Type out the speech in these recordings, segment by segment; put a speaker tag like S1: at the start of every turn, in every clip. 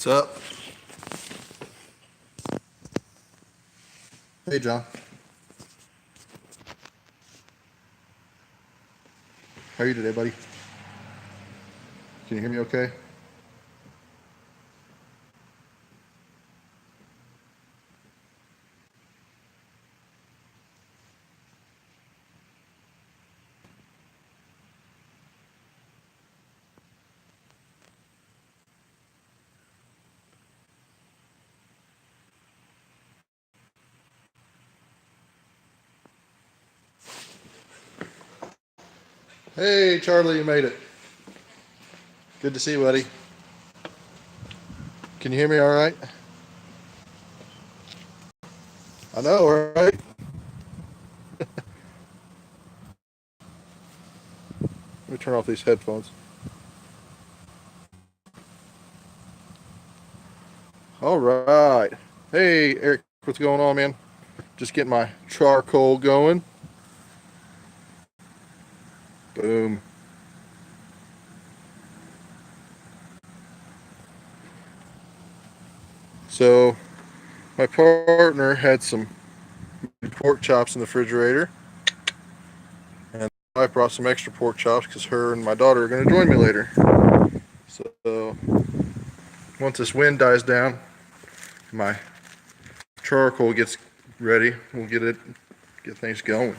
S1: What's up? Hey, John. How are you today, buddy? Can you hear me okay? Hey, Charlie, you made it. Good to see you, buddy. Can you hear me all right? I know, right? Let me turn off these headphones. All right. Hey, Eric, what's going on, man? Just getting my charcoal going. Boom. So, my partner had some pork chops in the refrigerator, and I brought some extra pork chops because her and my daughter are going to join me later. So, once this wind dies down, my charcoal gets ready, we'll get things going.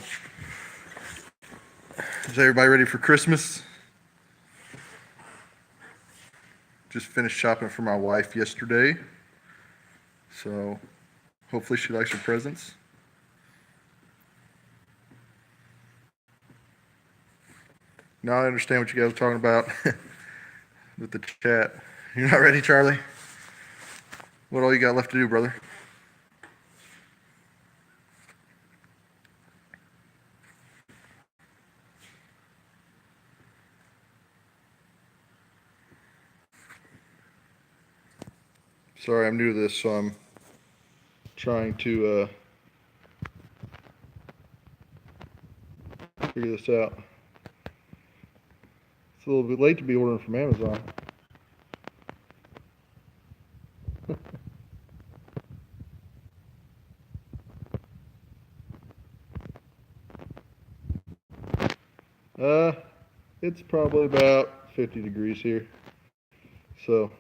S1: Is everybody ready for Christmas? Just finished shopping for my wife yesterday, so hopefully she likes her presents. Now I understand what you guys are talking about with the chat. You're not ready, Charlie? What all you got left to do, brother? Sorry, I'm new to this, so I'm trying to figure this out. It's a little bit late to be ordering from Amazon. It's probably about 50 degrees here, so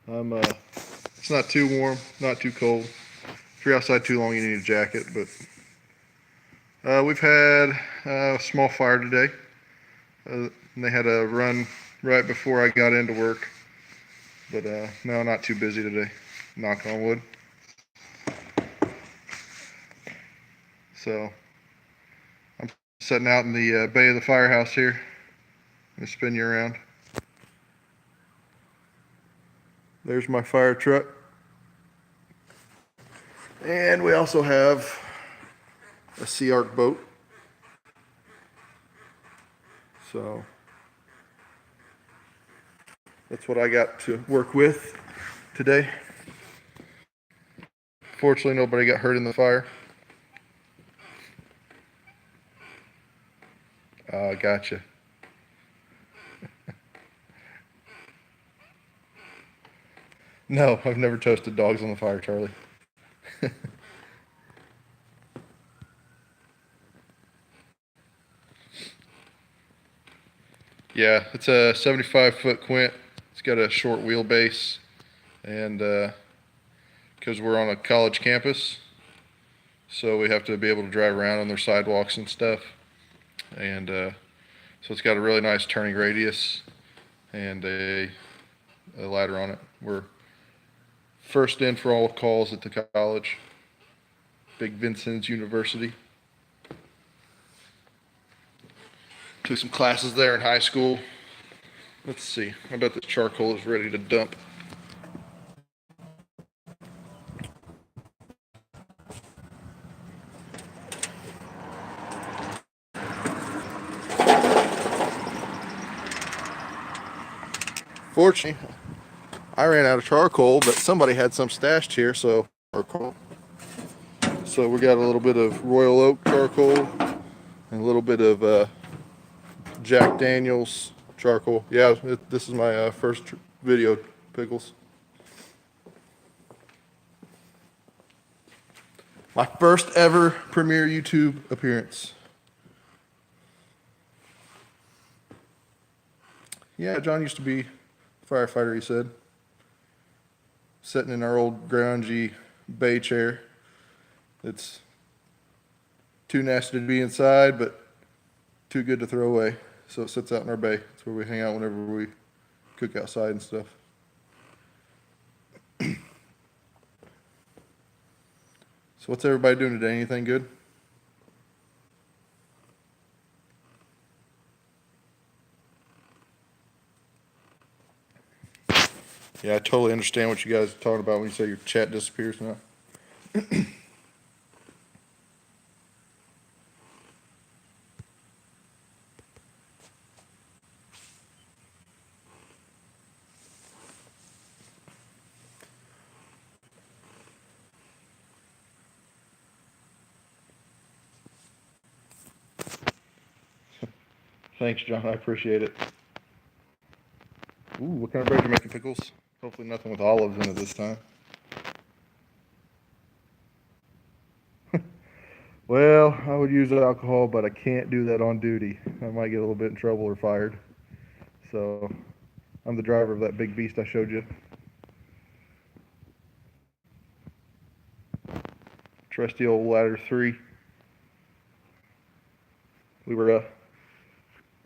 S1: I'm it's not too warm, not too cold. If you're outside too long, you need a jacket. But we've had a small fire today. And they had a run right before I got into work. But no, not too busy today. Knock on wood. So I'm sitting out in the bay of the firehouse here. I'm gonna spin you around. There's my fire truck. And we also have a Sea Arc boat. So that's what I got to work with today. Fortunately, nobody got hurt in the fire. Gotcha. No, I've never toasted dogs on the fire, Charlie. Yeah, it's a 75-foot quint. It's got a short wheelbase, and because we're on a college campus, so we have to be able to drive around on their sidewalks and stuff. And so it's got a really nice turning radius and a ladder on it. We're first in for all calls at the college, Big Vincennes University. Took some classes there in high school. Let's see. I bet this charcoal is ready to dump. Fortunately, I ran out of charcoal, but somebody had some stashed here, so we got a little bit of Royal Oak charcoal and a little bit of Jack Daniels charcoal. Yeah, this is my first video, Pickles. My first ever premiere YouTube appearance. Yeah, John used to be a firefighter, he said. Sitting in our old grungy bay chair. It's too nasty to be inside, but too good to throw away. So it sits out in our bay. It's where we hang out whenever we cook outside and stuff. So what's everybody doing today? Anything good? Yeah, I totally understand what you guys are talking about when you say your chat disappears now. Thanks, John. I appreciate it. Ooh, what kind of bread are you making, pickles? Hopefully nothing with olives in it this time. Well, I would use alcohol, but I can't do that on duty. I might get a little bit in trouble or fired. So, I'm the driver of that big beast I showed you. Trusty old ladder 3. We were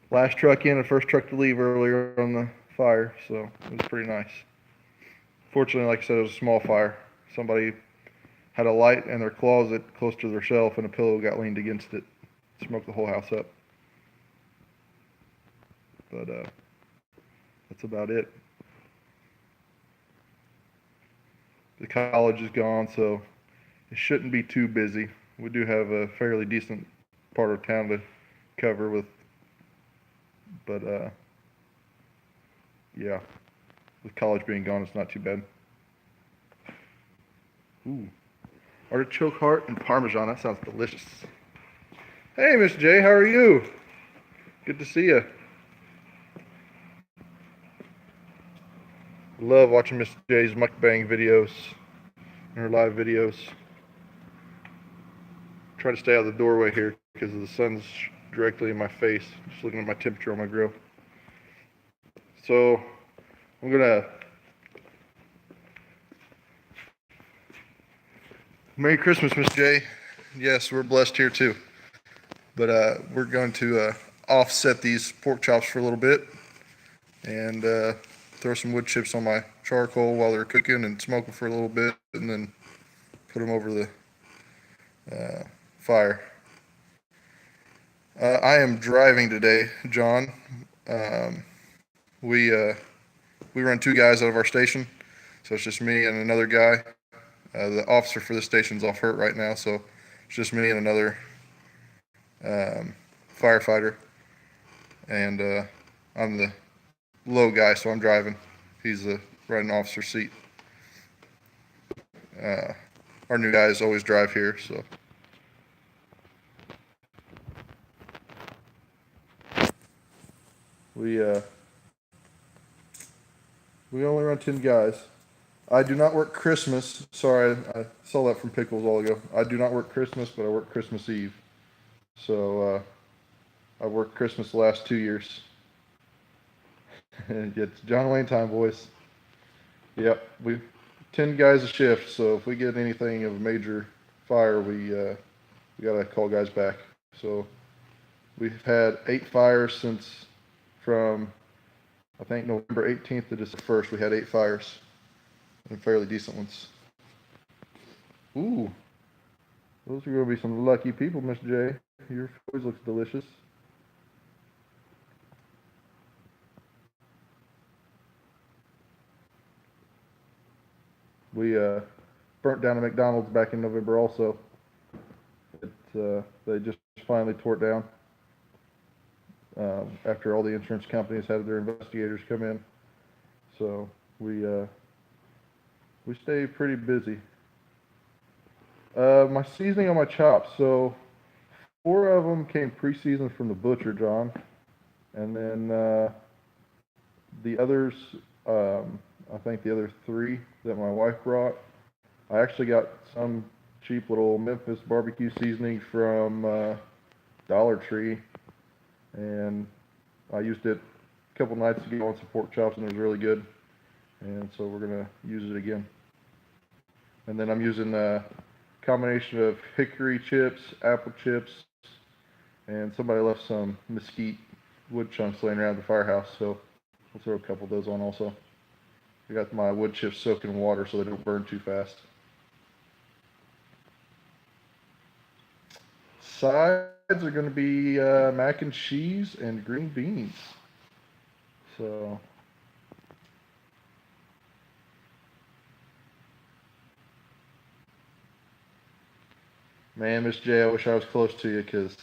S1: last truck in and first truck to leave earlier on the fire, so it was pretty nice. Fortunately, like I said, it was a small fire. Somebody had a light in their closet close to their shelf, and a pillow got leaned against it. Smoked the whole house up. But that's about it. The college is gone, so it shouldn't be too busy. We do have a fairly decent part of town to cover with, but yeah, with college being gone, it's not too bad. Ooh, artichoke heart and Parmesan, that sounds delicious. Hey, Miss J, how are you? Good to see you. Love watching Miss J's mukbang videos and her live videos. Try to stay out of the doorway here because the sun's directly in my face, just looking at my temperature on my grill. So I'm gonna Merry Christmas, Miss J. Yes, we're blessed here too. But we're going to offset these pork chops for a little bit and throw some wood chips on my charcoal while they're cooking and smoke them for a little bit, and then put them over the fire. I am driving today, John. We run 2 guys out of our station, so it's just me and another guy. The officer for this station's off hurt right now, so it's just me and another firefighter. And I'm the low guy, so I'm driving. He's the riding officer seat. Our new guys always drive here, so. We only run 10 guys. I do not work Christmas. Sorry, I saw that from Pickles all ago. I do not work Christmas, but I work Christmas Eve. So I worked Christmas the last 2 years. And it's John Wayne time, boys. Yep, we 10 guys a shift. So if we get anything of a major fire, we gotta call guys back. So we've had 8 fires from I think November 18th to December 1st. We had 8 fires. And fairly decent ones. Ooh, those are going to be some lucky people, Miss J. Your food looks delicious. We burnt down a McDonald's back in November also. They just finally tore it down after all the insurance companies had their investigators come in. So we stay pretty busy. My seasoning on my chops. So 4 of them came pre-seasoned from the butcher, John, and then the others, I think the other 3 that my wife brought, I actually got some cheap little Memphis barbecue seasoning from Dollar Tree, and I used it a couple nights ago on some pork chops, and it was really good. And so we're gonna use it again. And then I'm using a combination of hickory chips, apple chips, and somebody left some mesquite wood chunks laying around the firehouse, so we'll throw a couple of those on also. I got my wood chips soaked in water so they don't burn too fast. Sides are going to be mac and cheese and green beans. So, man, Miss J, I wish I was close to you because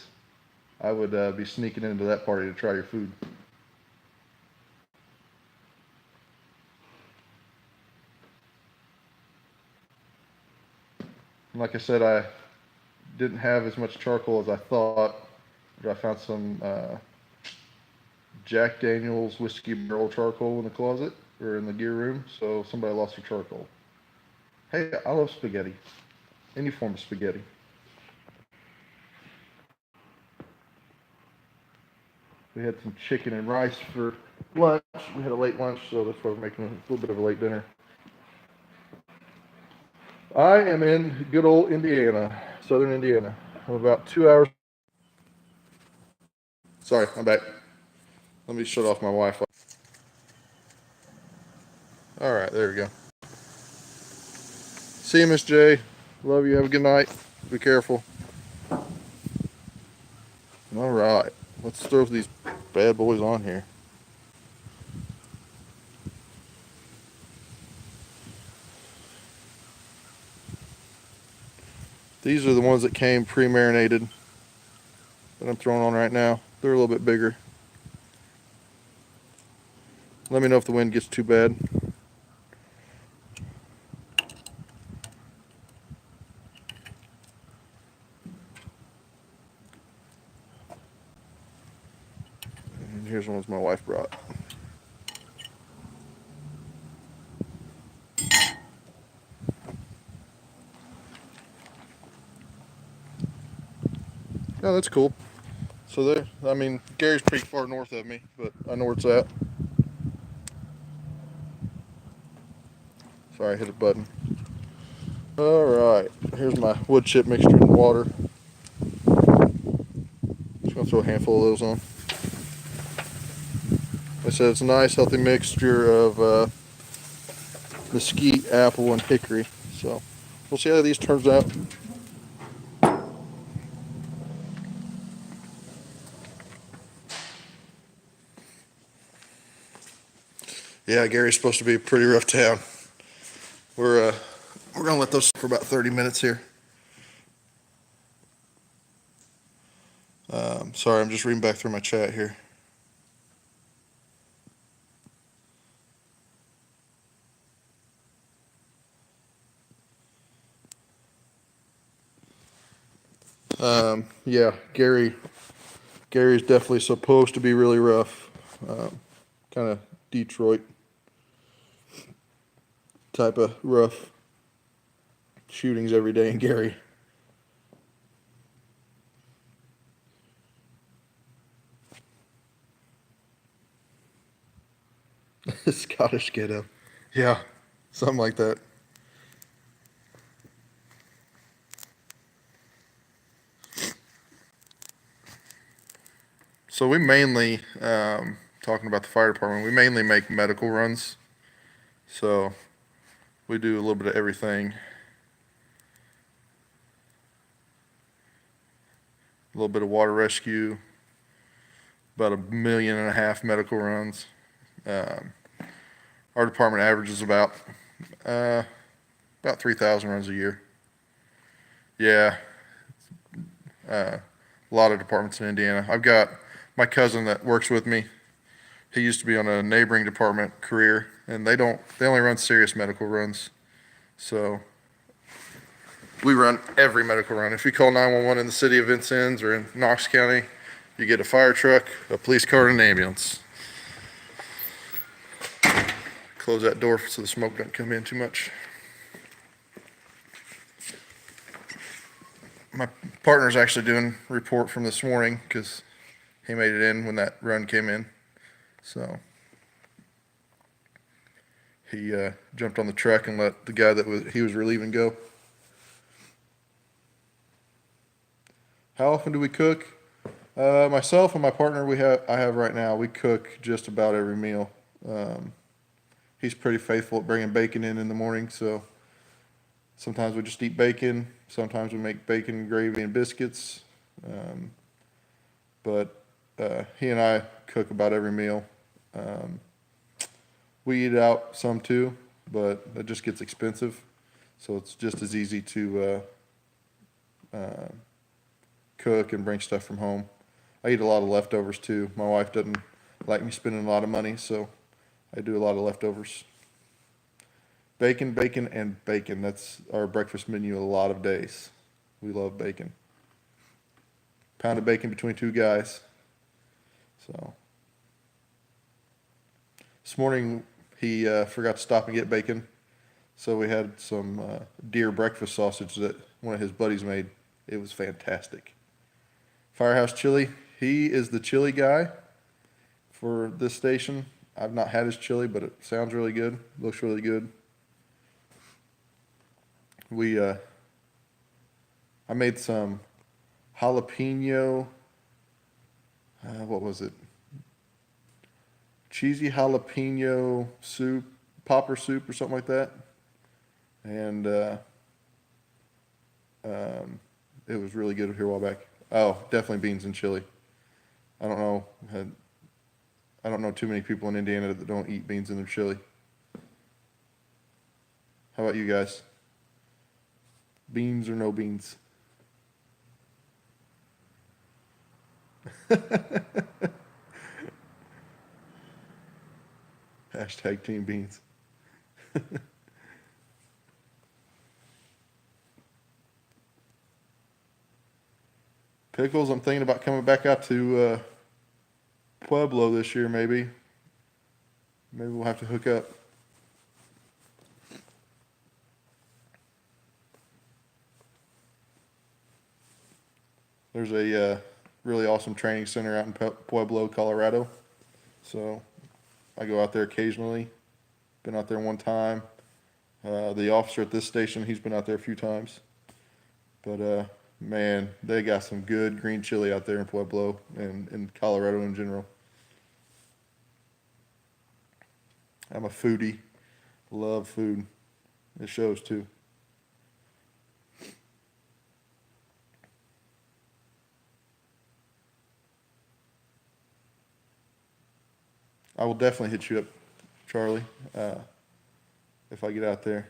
S1: I would be sneaking into that party to try your food. Like I said, I didn't have as much charcoal as I thought, but I found some Jack Daniel's whiskey barrel charcoal in the closet or in the gear room, so somebody lost their charcoal. Hey, I love spaghetti, any form of spaghetti. We had some chicken and rice for lunch. We had a late lunch, so that's why we're making a little bit of a late dinner. I am in good old Indiana, southern Indiana. I'm about 2 hours. Sorry, I'm back. Let me shut off my Wi-Fi. All right, there we go. See you, Miss J. Love you. Have a good night. Be careful. All right, let's throw these bad boys on here. These are the ones that came pre-marinated that I'm throwing on right now. They're a little bit bigger. Let me know if the wind gets too bad. And here's ones my wife brought. Oh, that's cool. So there, I mean, Gary's pretty far north of me, but I know where it's at. Sorry, I hit a button. All right, here's my wood chip mixture in water. Just gonna throw a handful of those on. Like I said, it's a nice, healthy mixture of mesquite, apple, and hickory. So we'll see how these turns out. Yeah, Gary's supposed to be a pretty rough town. We're gonna let those for about 30 minutes here. Sorry, I'm just reading back through my chat here. Yeah, Gary's definitely supposed to be really rough. Kind of Detroit type of rough shootings every day in Gary. Scottish ghetto. Yeah, something like that. So we mainly, talking about the fire department, we mainly make medical runs. So we do a little bit of everything. A little bit of water rescue, about 1.5 million medical runs. Our department averages about 3,000 runs a year. Yeah, a lot of departments in Indiana. I've got my cousin that works with me. He used to be on a neighboring department career, and they only run serious medical runs. So we run every medical run. If you call 911 in the city of Vincennes or in Knox County, you get a fire truck, a police car, and an ambulance. Close that door so the smoke doesn't come in too much. My partner's actually doing a report from this morning because he made it in when that run came in. So he jumped on the truck and let the guy that he was relieving go. How often do we cook? Myself and my partner, I have right now, we cook just about every meal. He's pretty faithful at bringing bacon in the morning, so sometimes we just eat bacon. Sometimes we make bacon, gravy, and biscuits. But he and I cook about every meal. We eat out some too, but it just gets expensive. So it's just as easy to cook and bring stuff from home. I eat a lot of leftovers too. My wife doesn't like me spending a lot of money, so I do a lot of leftovers. Bacon, bacon, and bacon. That's our breakfast menu a lot of days. We love bacon. Pound of bacon between two guys. So this morning he forgot to stop and get bacon, so we had some deer breakfast sausage that one of his buddies made. It was fantastic. Firehouse chili. He is the chili guy for this station. I've not had his chili, but it sounds really good. Looks really good. I made some jalapeno, what was it? Cheesy jalapeno soup, popper soup or something like that. And it was really good here a while back. Oh, definitely beans and chili. I don't know too many people in Indiana that don't eat beans in their chili. How about you guys? Beans or no beans? Hashtag team beans. Pickles, I'm thinking about coming back out to Pueblo this year, maybe. Maybe we'll have to hook up. There's a really awesome training center out in Pueblo, Colorado. So I go out there occasionally. Been out there one time. The officer at this station, he's been out there a few times. But man, they got some good green chili out there in Pueblo and in Colorado in general. I'm a foodie. Love food. It shows too. I will definitely hit you up, Charlie, if I get out there.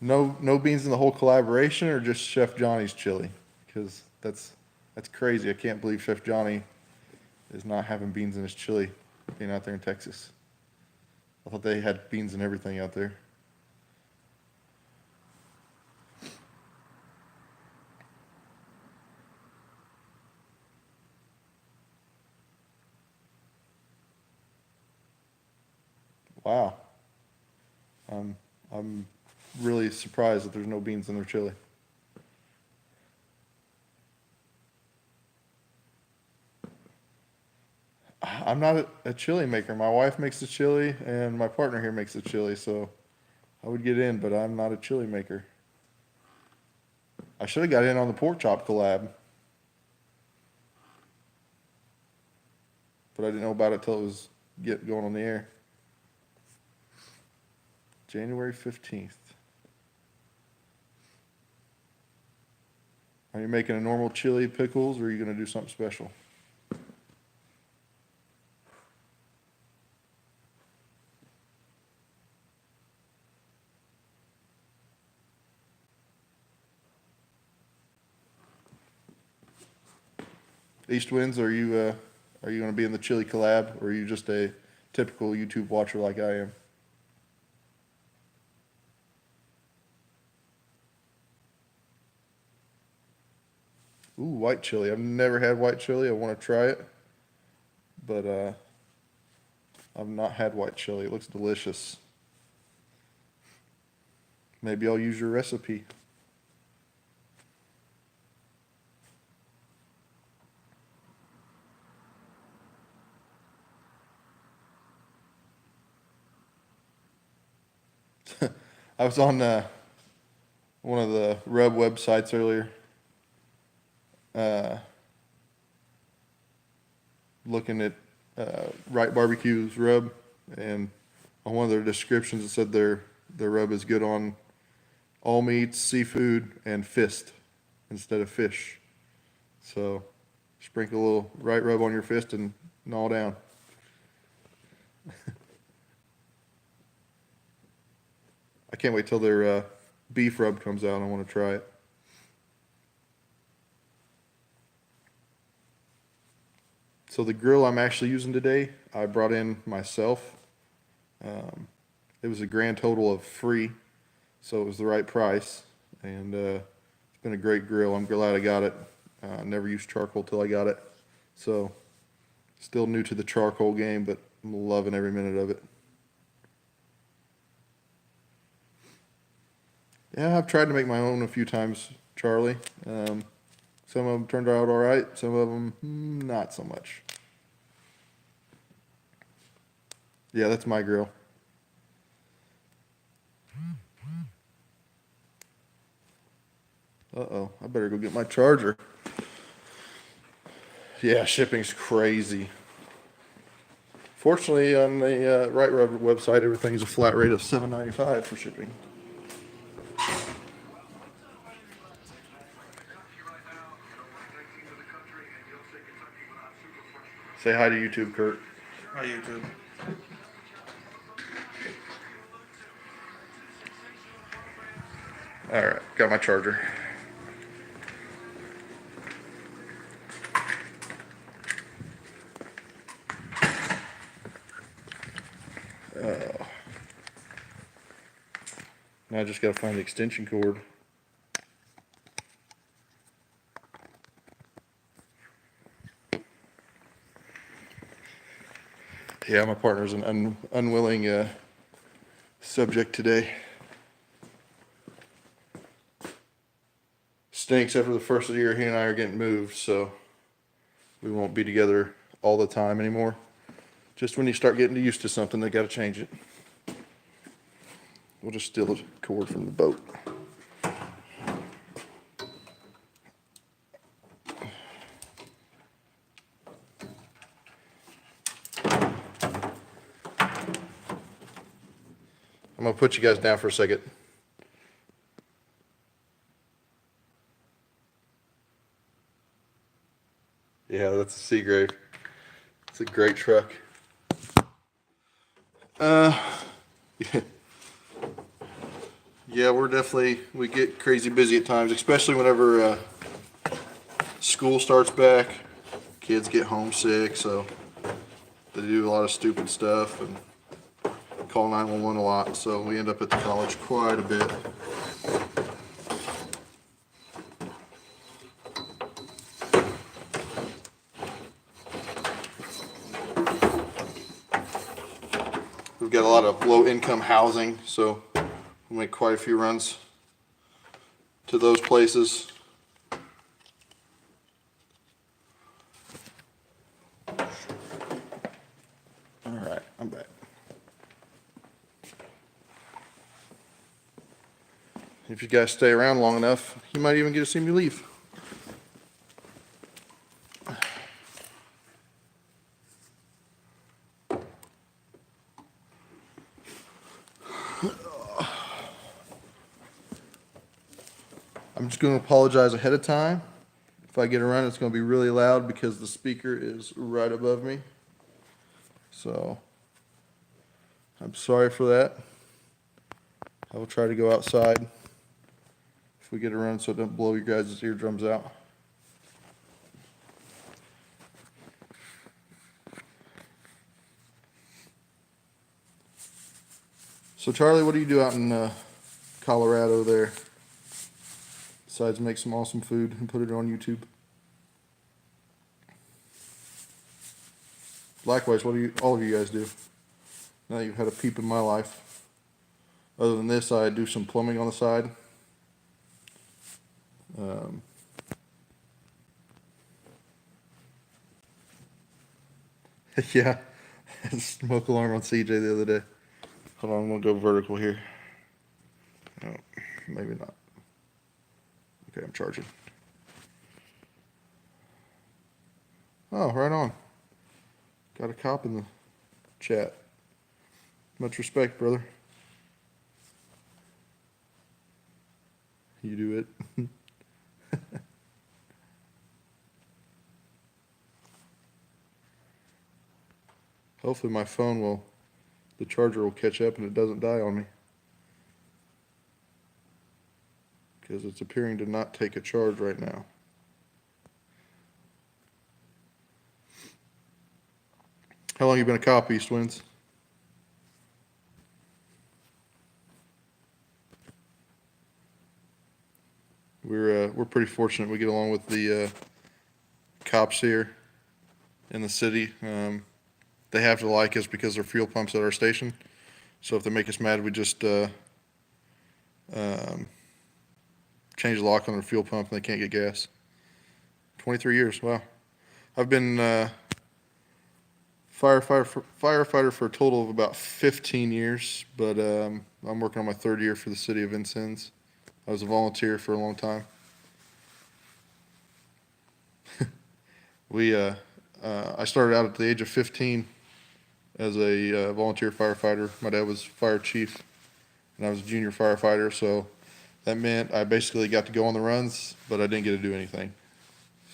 S1: No beans in the whole collaboration, or just Chef Johnny's chili? Because that's crazy. I can't believe Chef Johnny is not having beans in his chili, being out there in Texas. I thought they had beans in everything out there. Wow. I'm really surprised that there's no beans in their chili. I'm not a chili maker. My wife makes the chili, and my partner here makes the chili, so I would get in, but I'm not a chili maker. I should have got in on the pork chop collab, but I didn't know about it till it was going on the air. January 15th. Are you making a normal chili pickles, or are you going to do something special? East Winds, are you going to be in the chili collab, or are you just a typical YouTube watcher like I am? Ooh, white chili. I've never had white chili. I want to try it, but I've not had white chili. It looks delicious. Maybe I'll use your recipe. I was on one of the rub websites earlier, looking at Right Barbecue's rub, and on one of their descriptions it said their rub is good on all meats, seafood, and fist instead of fish. So sprinkle a little right rub on your fist and gnaw down. I can't wait till their beef rub comes out. I want to try it. So the grill I'm actually using today, I brought in myself. It was a grand total of free, so it was the right price, and it's been a great grill. I'm glad I got it. Never used charcoal till I got it, so still new to the charcoal game, but I'm loving every minute of it. Yeah, I've tried to make my own a few times, Charlie. Some of them turned out all right, some of them not so much. Yeah, that's my grill. Uh-oh, I better go get my charger. Yeah, shipping's crazy. Fortunately, on the Right Rub website, everything's a flat rate of $7.95 for shipping. Say hi to YouTube, Kurt.
S2: Hi, YouTube.
S1: All right, got my charger. Now I just gotta find the extension cord. Yeah, my partner's an unwilling subject today. Stinks after the first of the year, he and I are getting moved, so we won't be together all the time anymore. Just when you start getting used to something, they gotta change it. We'll just steal the cord from the boat. I'm gonna put you guys down for a second. Yeah, that's a Seagrave. It's a great truck. Yeah. Yeah, we get crazy busy at times, especially whenever school starts back. Kids get homesick, so they do a lot of stupid stuff and call 911 a lot, so we end up at the college quite a bit. We've got a lot of low-income housing, so we make quite a few runs to those places. All right, I'm back. If you guys stay around long enough, you might even get to see me leave. I'm just going to apologize ahead of time. If I get a run, it's going to be really loud because the speaker is right above me. So I'm sorry for that. I will try to go outside if we get a run so it doesn't blow your guys' eardrums out. So Charlie, what do you do out in Colorado there? Besides make some awesome food and put it on YouTube. Likewise, what do all of you guys do? Now you've had a peep in my life. Other than this, I do some plumbing on the side. Um, yeah, smoke alarm on CJ the other day. Hold on, I'm gonna go vertical here. Oh, maybe not. Okay, I'm charging. Oh, right on. Got a cop in the chat. Much respect, brother. You do it. Hopefully my phone will, the charger will catch up and it doesn't die on me. Because it's appearing to not take a charge right now. How long you been a cop, East Winds? We're pretty fortunate. We get along with the cops here in the city. They have to like us because they're fuel pumps at our station. So if they make us mad, we just change the lock on their fuel pump and they can't get gas. 23 years, wow. I've been firefighter for a total of about 15 years, but I'm working on my third year for the city of Vincennes. I was a volunteer for a long time. I started out at the age of 15 as a volunteer firefighter. My dad was fire chief, and I was a junior firefighter, so that meant I basically got to go on the runs, but I didn't get to do anything.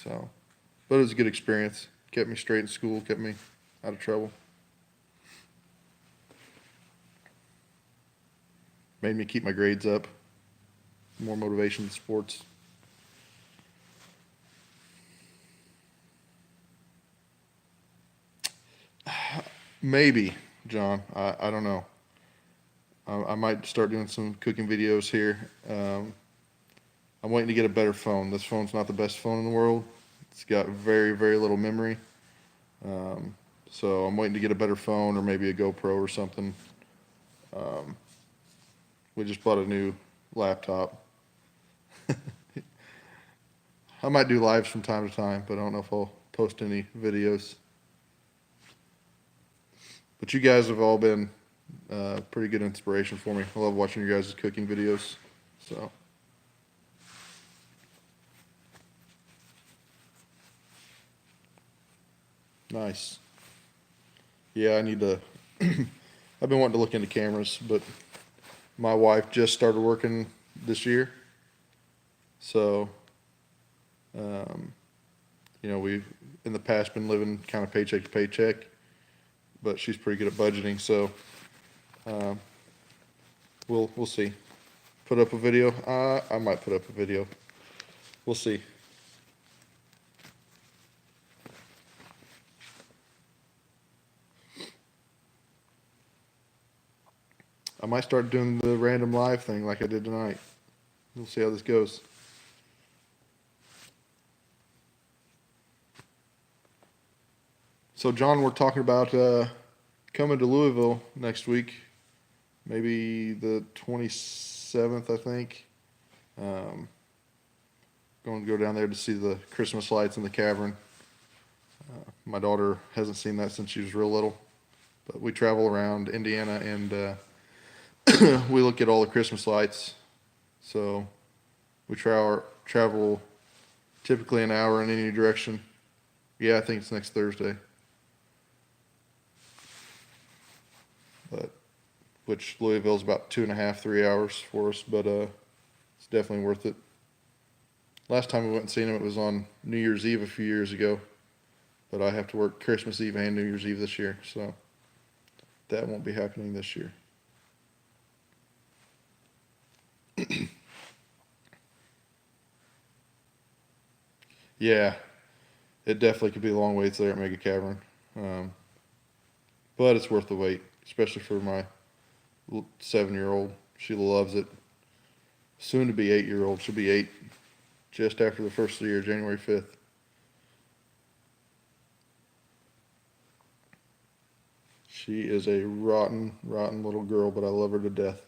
S1: So, but it was a good experience. Kept me straight in school, kept me out of trouble. Made me keep my grades up. More motivation in sports. Maybe, John. I don't know. I might start doing some cooking videos here. I'm waiting to get a better phone. This phone's not the best phone in the world. It's got very, very little memory. So I'm waiting to get a better phone or maybe a GoPro or something. We just bought a new laptop. I might do lives from time to time, but I don't know if I'll post any videos. But you guys have all been pretty good inspiration for me. I love watching your guys' cooking videos. So. Nice. Yeah, I need to. I've been wanting to look into cameras, but my wife just started working this year. So, we've in the past been living kind of paycheck to paycheck, but she's pretty good at budgeting. So, we'll see. Put up a video. I might put up a video. We'll see. I might start doing the random live thing like I did tonight. We'll see how this goes. So, John, we're talking about coming to Louisville next week, maybe the 27th, I think. Going to go down there to see the Christmas lights in the cavern. My daughter hasn't seen that since she was real little, but we travel around Indiana and we look at all the Christmas lights. So we travel typically an hour in any direction. Yeah, I think it's next Thursday. But which Louisville's about 2.5, 3 hours for us, but it's definitely worth it. Last time we went and seen them, it was on New Year's Eve a few years ago, but I have to work Christmas Eve and New Year's Eve this year, so that won't be happening this year. Yeah, it definitely could be long waits there at Mega Cavern, but it's worth the wait, especially for my 7-year-old. She loves it. Soon to be 8-year-old. She'll be 8 just after the first of the year, January 5th. She is a rotten, rotten little girl, but I love her to death.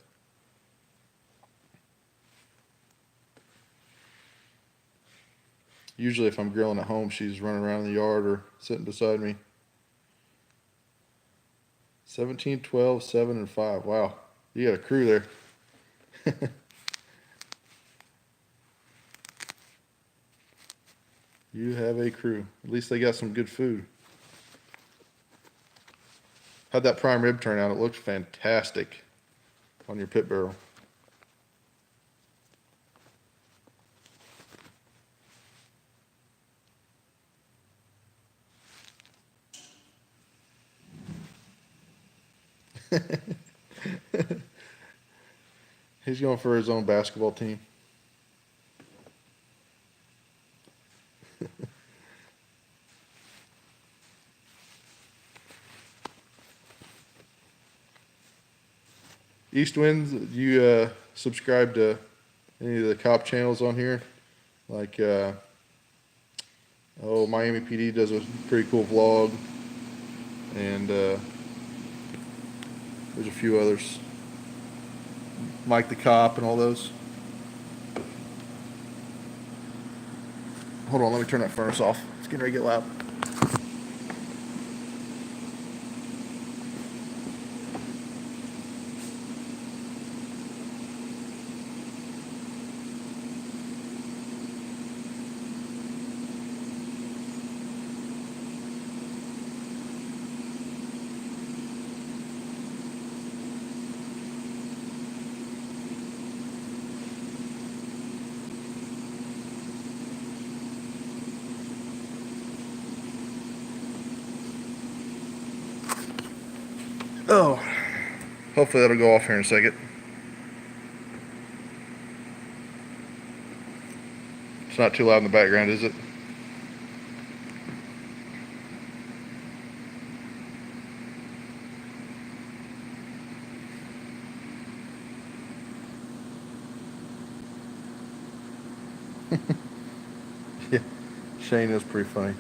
S1: Usually if I'm grilling at home, she's running around in the yard or sitting beside me. 17, 12, 7, and 5. Wow, you got a crew there. You have a crew. At least they got some good food. How'd that prime rib turn out? It looked fantastic on your pit barrel. He's going for his own basketball team. East Winds, you subscribe to any of the cop channels on here? Like, Miami PD does a pretty cool vlog. And there's a few others. Mike the Cop and all those. Hold on, let me turn that furnace off. It's getting ready to get loud. Oh, hopefully that'll go off here in a second. It's not too loud in the background, is it? Yeah, Shane is pretty funny.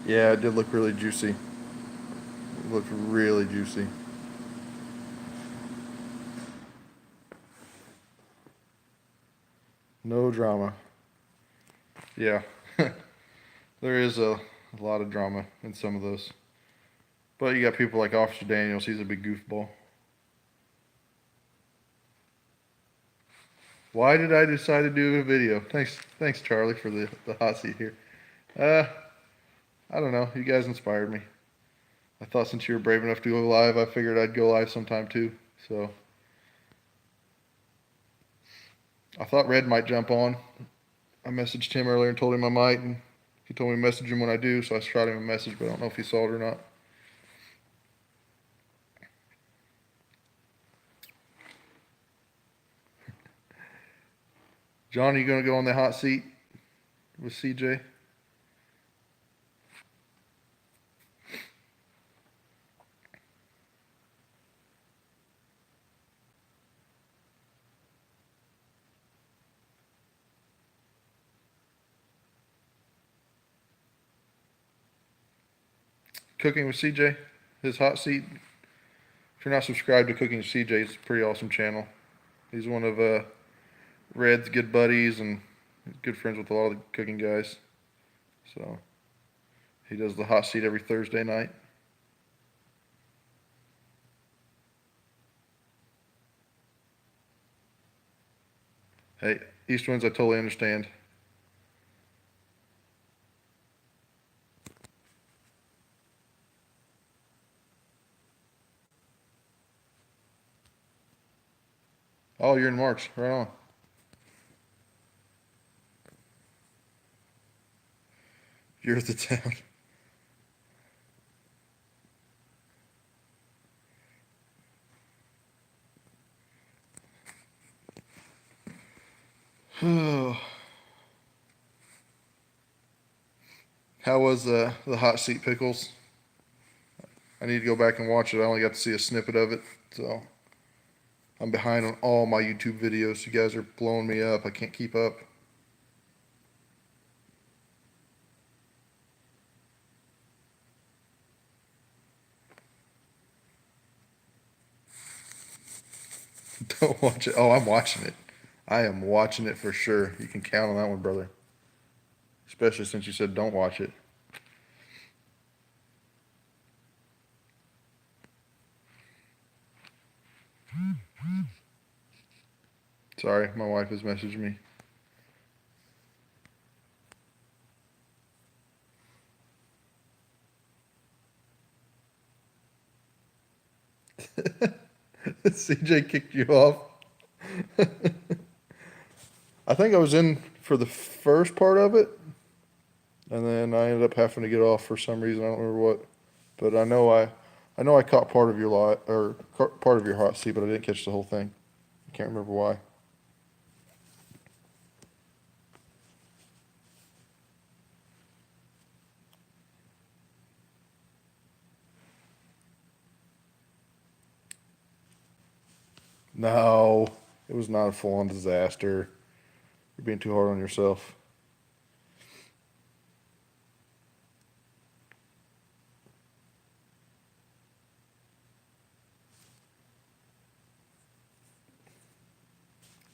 S1: Yeah, it did look really juicy. It looked really juicy. No drama. Yeah, there is a lot of drama in some of those. But you got people like Officer Daniels, he's a big goofball. Why did I decide to do a video? Thanks Charlie for the hot seat here. I don't know, you guys inspired me. I thought since you were brave enough to go live, I figured I'd go live sometime too. So I thought Red might jump on. I messaged him earlier and told him I might, and he told me to message him when I do, so I shot him a message, but I don't know if he saw it or not. John, are you going to go on the hot seat with CJ? Cooking with CJ, his hot seat. If you're not subscribed to Cooking with CJ, it's a pretty awesome channel. He's one of Red's good buddies and good friends with a lot of the cooking guys. So he does the hot seat every Thursday night. Hey, East Winds, I totally understand. Oh, you're in March. Right on. You're the town. How was the hot seat pickles? I need to go back and watch it. I only got to see a snippet of it, so I'm behind on all my YouTube videos. You guys are blowing me up. I can't keep up. Don't watch it. Oh, I'm watching it. I am watching it for sure. You can count on that one, brother. Especially since you said don't watch it. Sorry, my wife has messaged me. CJ kicked you off. I think I was in for the first part of it, and then I ended up having to get off for some reason. I don't remember what, but I know I caught part of your lot or part of your hot seat, but I didn't catch the whole thing. I can't remember why. No, it was not a full-on disaster. You're being too hard on yourself.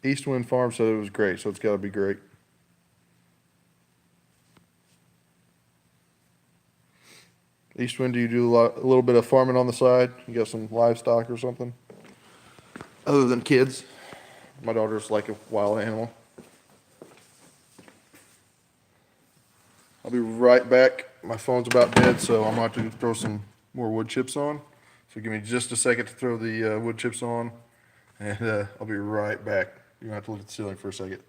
S1: East Wind Farm said it was great, so it's got to be great. East Wind, do you do a little bit of farming on the side? You got some livestock or something? Other than kids? My daughter's like a wild animal. I'll be right back. My phone's about dead, so I'm going to have to throw some more wood chips on. So give me just a second to throw the wood chips on, and I'll be right back. You're going to have to look at the ceiling for a second.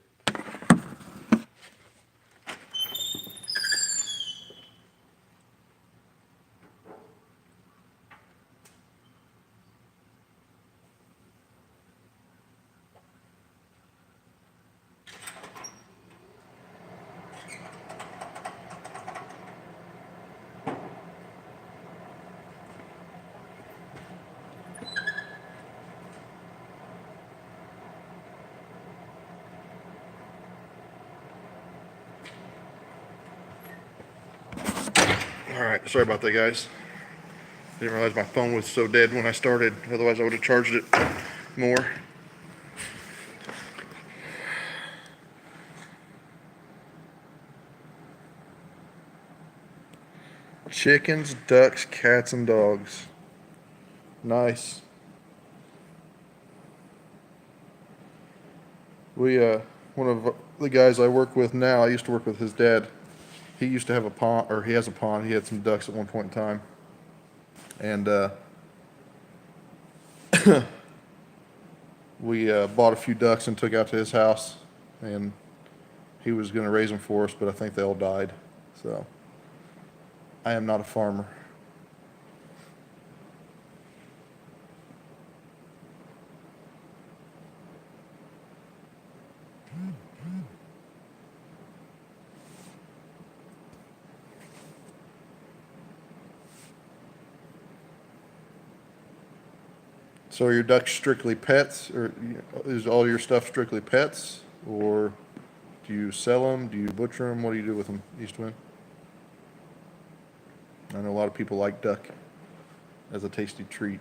S1: All right, sorry about that, guys. Didn't realize my phone was so dead when I started. Otherwise, I would have charged it more. Chickens, ducks, cats, and dogs. Nice. We, one of the guys I work with now, I used to work with his dad. He used to have a pond, or he has a pond. He had some ducks at one point in time. And we bought a few ducks and took out to his house. And he was going to raise them for us, but I think they all died. So I am not a farmer. So are your ducks strictly pets, or is all your stuff strictly pets, or do you sell them? Do you butcher them? What do you do with them, Eastwind? I know a lot of people like duck as a tasty treat.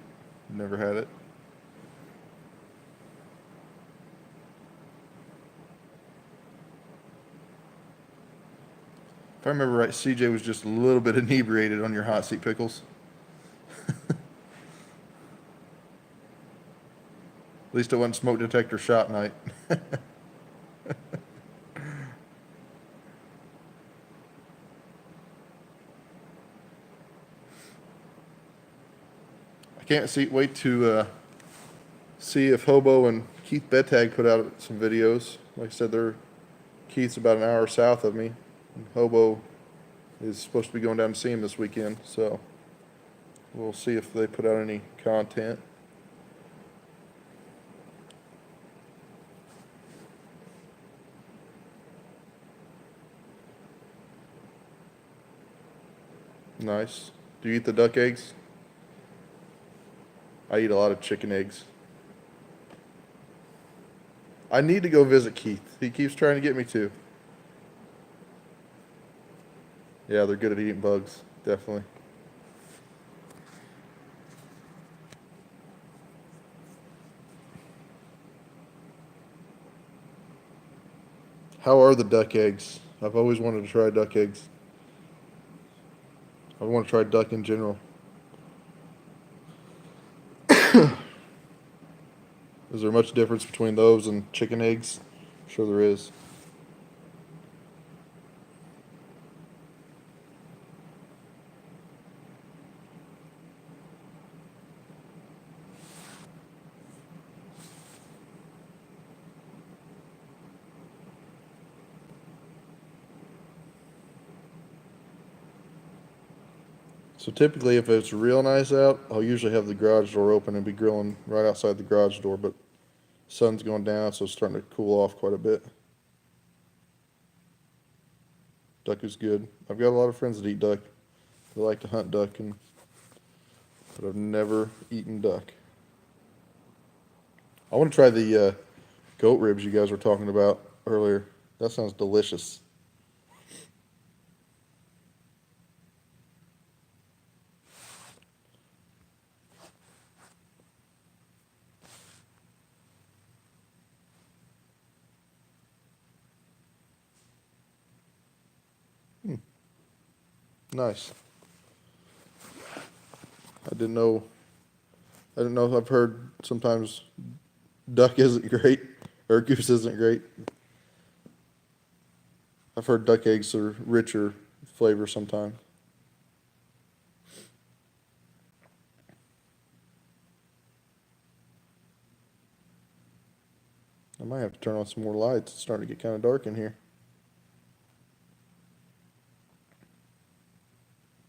S1: Never had it. If I remember right, CJ was just a little bit inebriated on your hot seat pickles. At least it wasn't smoke detector shot night. I can't wait to see if Hobo and Keith Bettag put out some videos. Like I said, Keith's about an hour south of me. And Hobo is supposed to be going down to see him this weekend, so we'll see if they put out any content. Nice. Do you eat the duck eggs? I eat a lot of chicken eggs. I need to go visit Keith. He keeps trying to get me to. Yeah, they're good at eating bugs, definitely. How are the duck eggs? I've always wanted to try duck eggs. I want to try duck in general. Is there much difference between those and chicken eggs? I'm sure there is. So typically, if it's real nice out, I'll usually have the garage door open and be grilling right outside the garage door. But sun's going down, so it's starting to cool off quite a bit. Duck is good. I've got a lot of friends that eat duck. They like to hunt duck, but I've never eaten duck. I want to try the goat ribs you guys were talking about earlier. That sounds delicious. Hmm, nice. I didn't know. I didn't know. I've heard sometimes duck isn't great or goose isn't great. I've heard duck eggs are richer flavor sometimes. I might have to turn on some more lights. It's starting to get kind of dark in here.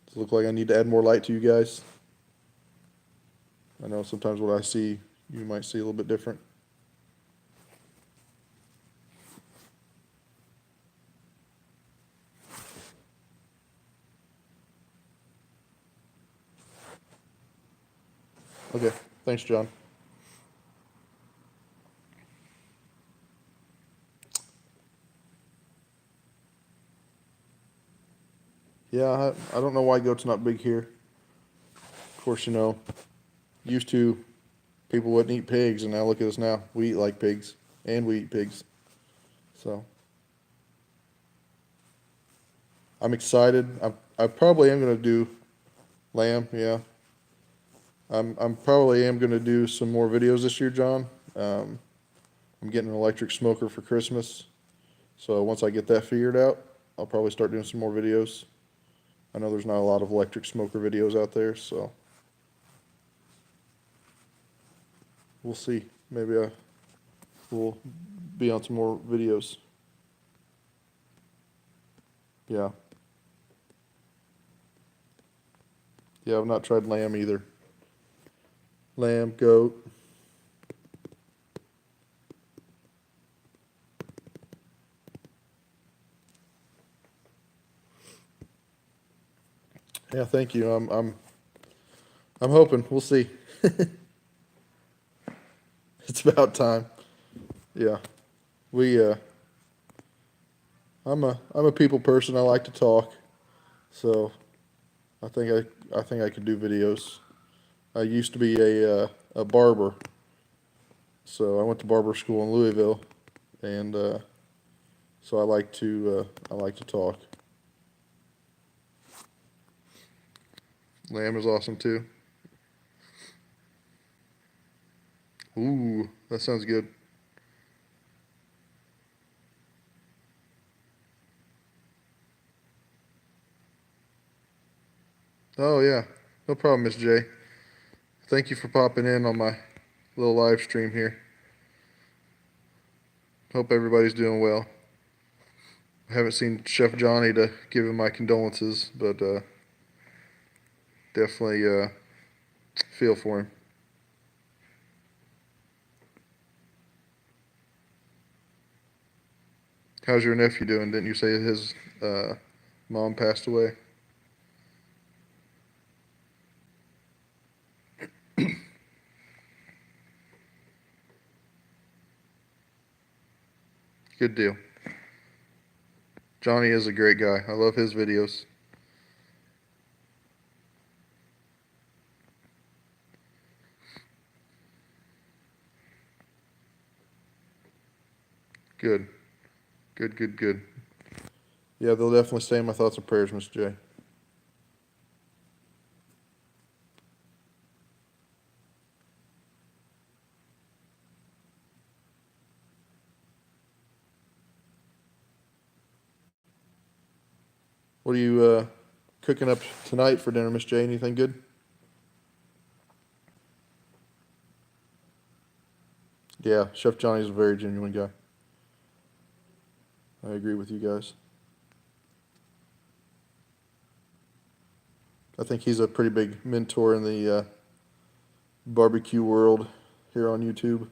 S1: Does it look like I need to add more light to you guys? I know sometimes what I see, you might see a little bit different. Okay, thanks, John. Yeah, I don't know why goat's not big here. Of course, used to people wouldn't eat pigs, and now look at us now. We eat like pigs, and we eat pigs. So I'm excited. I probably am going to do lamb. Yeah, I'm probably am going to do some more videos this year, John. I'm getting an electric smoker for Christmas, so once I get that figured out, I'll probably start doing some more videos. I know there's not a lot of electric smoker videos out there, so we'll see. Maybe I will be on some more videos. Yeah. Yeah, I've not tried lamb either. Lamb, goat. Yeah, thank you. I'm hoping. We'll see. It's about time. Yeah. We I'm a people person. I like to talk. So I think I could do videos. I used to be a barber. So I went to barber school in Louisville, and so I like to talk. Lamb is awesome too. Ooh, that sounds good. Oh yeah, no problem, Miss J. Thank you for popping in on my little live stream here. Hope everybody's doing well. I haven't seen Chef Johnny to give him my condolences, but definitely feel for him. How's your nephew doing? Didn't you say his mom passed away? Good deal. Johnny is a great guy. I love his videos. Good. Good, good, good. Yeah, they'll definitely stay in my thoughts and prayers, Miss J. What are you cooking up tonight for dinner, Miss J? Anything good? Yeah, Chef Johnny's a very genuine guy. I agree with you guys. I think he's a pretty big mentor in the barbecue world here on YouTube.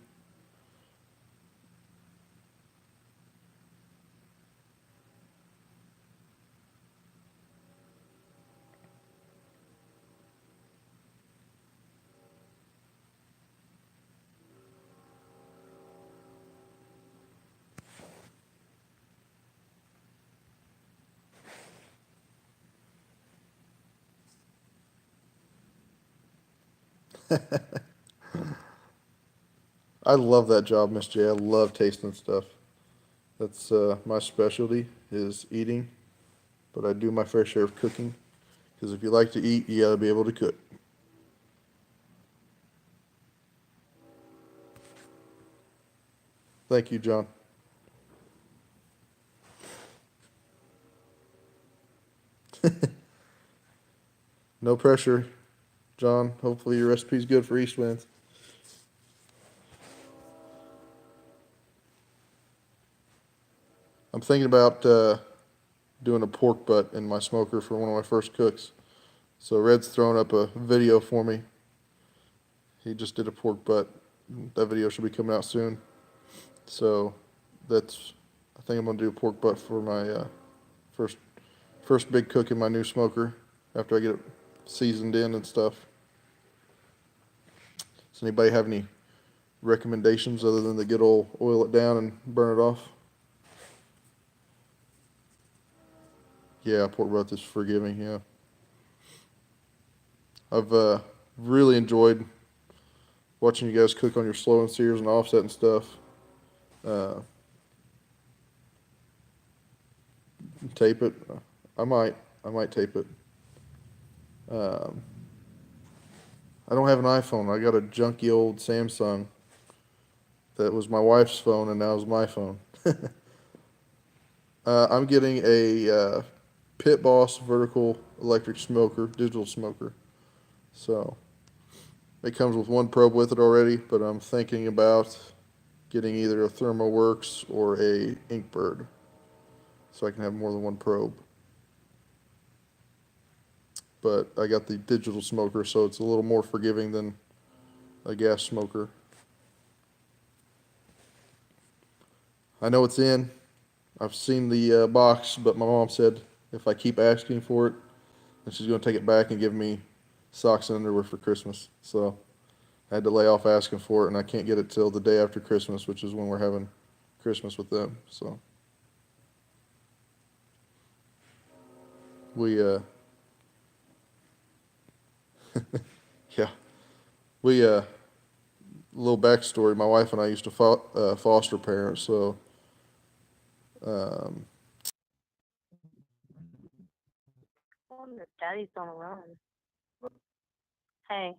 S1: I love that job, Miss J. I love tasting stuff. That's my specialty is eating, but I do my fair share of cooking. Because if you like to eat, you gotta be able to cook. Thank you, John. No pressure, John. Hopefully your recipe's good for East Winds. I'm thinking about doing a pork butt in my smoker for one of my first cooks. So Red's throwing up a video for me. He just did a pork butt. That video should be coming out soon. So that's, I think I'm gonna do a pork butt for my first first big cook in my new smoker after I get it seasoned in and stuff. Does anybody have any recommendations other than the good old oil it down and burn it off? Yeah, pork butt is forgiving. Yeah, I've really enjoyed watching you guys cook on your slow and sears and offset and stuff. Uh, Tape it. I might. I might tape it. Um, I don't have an iPhone. I got a junky old Samsung that was my wife's phone and now is my phone. I'm getting a Pit Boss vertical electric smoker, digital smoker. So it comes with one probe with it already, but I'm thinking about getting either a ThermoWorks or a Inkbird, so I can have more than one probe. But I got the digital smoker, so it's a little more forgiving than a gas smoker. I know it's in. I've seen the box, but my mom said if I keep asking for it, then she's going to take it back and give me socks and underwear for Christmas. So I had to lay off asking for it, and I can't get it till the day after Christmas, which is when we're having Christmas with them. So we, yeah, we, little backstory. My wife and I used to foster parents, so um,
S2: Daddy's on a run. Hey.